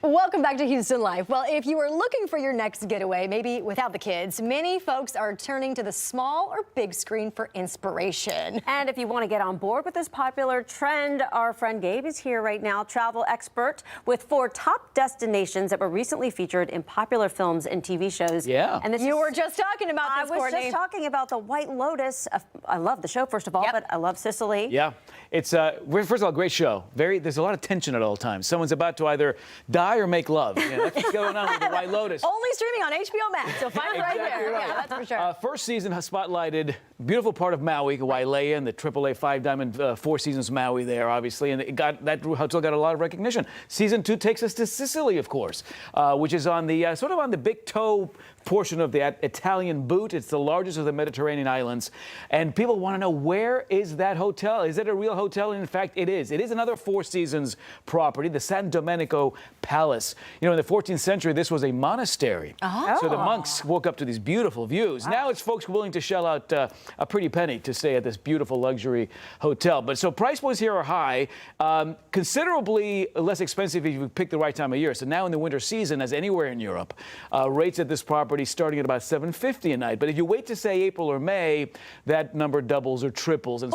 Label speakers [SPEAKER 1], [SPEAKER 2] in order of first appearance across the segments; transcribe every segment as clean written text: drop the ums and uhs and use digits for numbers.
[SPEAKER 1] Welcome back to Houston Life. Well, if you are looking for your next getaway, maybe without the kids, many folks are turning to the small or big screen for inspiration.
[SPEAKER 2] And if you want to get on board with this popular trend, our friend Gabe is here right now, travel expert with 4 top destinations that were recently featured in popular films and TV shows.
[SPEAKER 3] Yeah.
[SPEAKER 2] And
[SPEAKER 1] You were just talking about this,
[SPEAKER 2] I was
[SPEAKER 1] Courtney.
[SPEAKER 2] just talking about the White Lotus. I love the show, first of all,
[SPEAKER 1] Yep.
[SPEAKER 2] but I love Sicily.
[SPEAKER 3] Yeah, it's first of all, a great show. There's a lot of tension at all times. Someone's about to either die or make love. Yeah, that's what's going on with the White Lotus.
[SPEAKER 1] Only streaming on HBO Max, so find it right there.
[SPEAKER 3] Right.
[SPEAKER 1] Yeah, that's for sure.
[SPEAKER 3] First season has spotlighted beautiful part of Maui, Wailea, and the AAA 5-diamond 4 Seasons Maui there, obviously, and that hotel got a lot of recognition. Season 2 takes us to Sicily, of course, which is on the sort of on the big toe portion of the Italian boot. It's the largest of the Mediterranean islands, and people want to know, where is that hotel? Is it a real hotel? And in fact, it is. It is another 4 Seasons property, the San Domenico Palace. You know, in the 14th century, this was a monastery.
[SPEAKER 1] Oh.
[SPEAKER 3] So the monks woke up to these beautiful views. Wow. Now it's folks willing to shell out a pretty penny to stay at this beautiful luxury hotel. But so price points here are high, considerably less expensive if you pick the right time of year. So now in the winter season, as anywhere in Europe, rates at this property starting at about $750 a night. But if you wait to say April or May, that number doubles or triples, and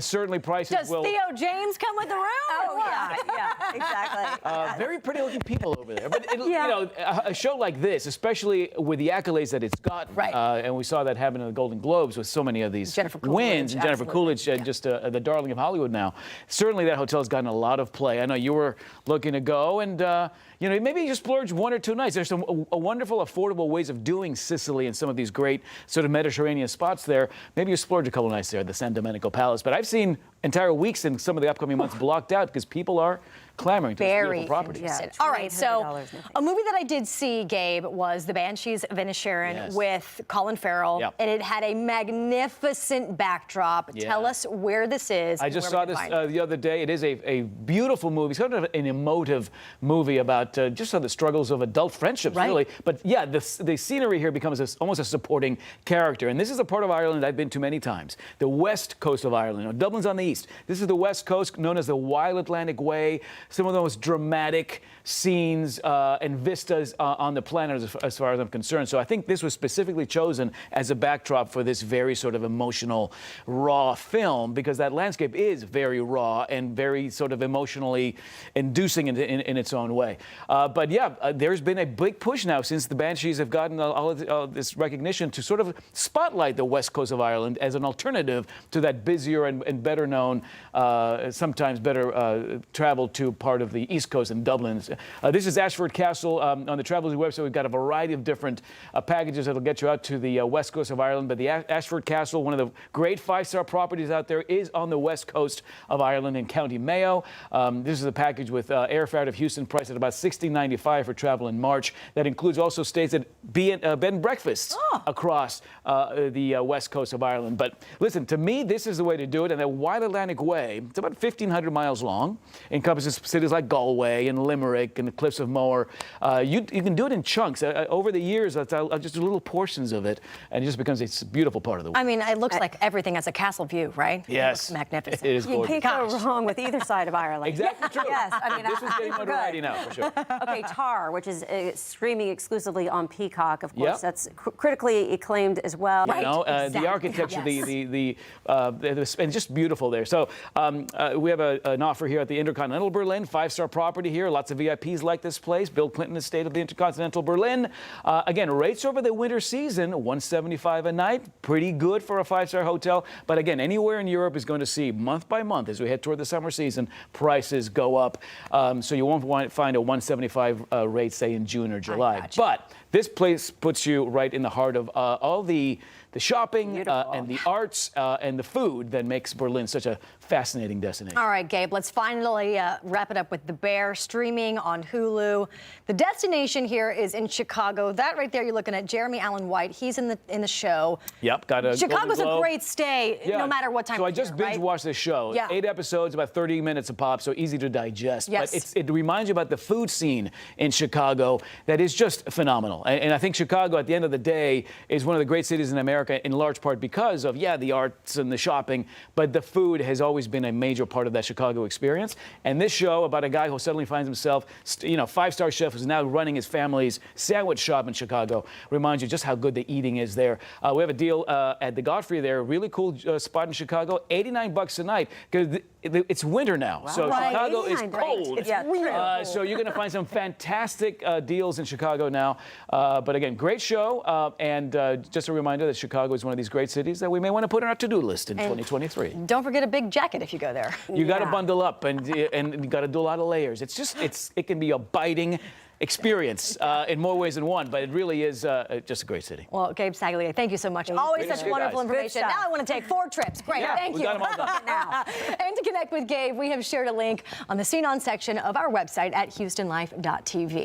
[SPEAKER 3] certainly prices
[SPEAKER 1] Does
[SPEAKER 3] will.
[SPEAKER 1] Theo James come with the room?
[SPEAKER 2] Oh, yeah, exactly.
[SPEAKER 3] Very pretty looking people over there. But you know, a show like this, especially with the accolades that it's got,
[SPEAKER 1] right.
[SPEAKER 3] And we saw that happen in the Golden Globes with so many of these wins, and Jennifer Coolidge, just the darling of Hollywood now. Certainly that hotel has gotten a lot of play. I know you were looking to go, and you know, maybe you just splurge 1 or 2 nights. There's some wonderful, affordable ways of doing Sicily and some of these great sort of Mediterranean spots there. Maybe you splurge a couple nights there at the San Domenico Palace. But I've seen entire weeks in some of the upcoming months blocked out because people are clamoring to this beautiful property.
[SPEAKER 2] Yeah,
[SPEAKER 1] all right, so a movie that I did see, Gabe, was The Banshees of Inisherin with Colin Farrell, and it had a magnificent backdrop. Tell us where this is.
[SPEAKER 3] I just saw this the other day. It is a beautiful movie, sort of an emotive movie about just the struggles of adult friendships, really. But yeah, the scenery here becomes almost a supporting character. And this is a part of Ireland I've been to many times, the west coast of Ireland. You know, Dublin's on the east. This is the west coast, known as the Wild Atlantic Way. Some of the most dramatic scenes and vistas on the planet, as far as I'm concerned. So I think this was specifically chosen as a backdrop for this very sort of emotional, raw film, because that landscape is very raw and very sort of emotionally inducing in its own way. But yeah, there's been a big push now since the Banshees have gotten all of this recognition to sort of spotlight the west coast of Ireland as an alternative to that busier and better known, sometimes better traveled to part of the East Coast in Dublin. This is Ashford Castle. On the Travelers website, we've got a variety of different packages that'll get you out to the west coast of Ireland. But the Ashford Castle, one of the great 5-star properties out there, is on the west coast of Ireland in County Mayo. This is a package with airfare out of Houston, priced at about $16.95 for travel in March. That includes also stays at bed and breakfasts across the west coast of Ireland. But listen, to me, this is the way to do it. And the Wild Atlantic Way, it's about 1,500 miles long, encompasses cities like Galway and Limerick and the Cliffs of Moher. You can do it in chunks. Over the years, I'll just do little portions of it, and it just becomes a beautiful part of the world.
[SPEAKER 1] I mean, it looks like everything has a castle view, right?
[SPEAKER 3] Yes.
[SPEAKER 1] It looks magnificent.
[SPEAKER 3] It is gorgeous.
[SPEAKER 2] You can't go wrong with either side of Ireland.
[SPEAKER 3] Exactly true.
[SPEAKER 2] Yes, I mean,
[SPEAKER 3] this was getting notoriety now, for sure.
[SPEAKER 2] Okay, Tar, which is streaming exclusively on Peacock, of course. That's critically acclaimed as well.
[SPEAKER 3] You know, the architecture, and just beautiful there. So we have an offer here at the Intercontinental Berlin, 5-star property here. Lots of VIPs like this place. Bill Clinton has stayed at the Intercontinental Berlin. Again, rates over the winter season, $175 a night. Pretty good for a 5-star hotel. But again, anywhere in Europe is going to see month by month as we head toward the summer season, prices go up. So you won't find a $175 rate, say, in June or July. But this place puts you right in the heart of all the shopping and the arts and the food that makes Berlin such a fascinating destination.
[SPEAKER 1] All right, Gabe, let's finally wrap it up with The Bear, streaming on Hulu. The destination here is in Chicago. That right there, you're looking at Jeremy Allen White. He's in the show.
[SPEAKER 3] Yep, got a
[SPEAKER 1] Chicago's
[SPEAKER 3] Golden Globe.
[SPEAKER 1] A great stay, no matter what time.
[SPEAKER 3] So I just binge watched this show. 8 episodes, about 30 minutes a pop, so easy to digest.
[SPEAKER 1] Yes.
[SPEAKER 3] But it reminds you about the food scene in Chicago that is just phenomenal. And I think Chicago, at the end of the day, is one of the great cities in America, in large part because of, the arts and the shopping, but the food has always always been a major part of that Chicago experience. And this show about a guy who suddenly finds himself, five-star chef who's now running his family's sandwich shop in Chicago, reminds you just how good the eating is there. We have a deal at the Godfrey there, a really cool spot in Chicago, $89 a night, because it's winter now. Wow. So
[SPEAKER 1] right.
[SPEAKER 3] Chicago is cold.
[SPEAKER 1] It's real.
[SPEAKER 3] So you're going to find some fantastic deals in Chicago now. But again, great show. And just a reminder that Chicago is one of these great cities that we may want to put on our to-do list in 2023.
[SPEAKER 1] Don't forget a big jacket if you go there.
[SPEAKER 3] You got to bundle up, and you got to do a lot of layers. It can be a biting experience in more ways than one, but it really is just a great city.
[SPEAKER 1] Well, Gabe Saglie, thank you so much. Always such wonderful information. Now I want to take 4 trips. Great, thank you.
[SPEAKER 3] We got them all done.
[SPEAKER 1] Now. And to connect with Gabe, we have shared a link on the Scene On section of our website at HoustonLife.tv.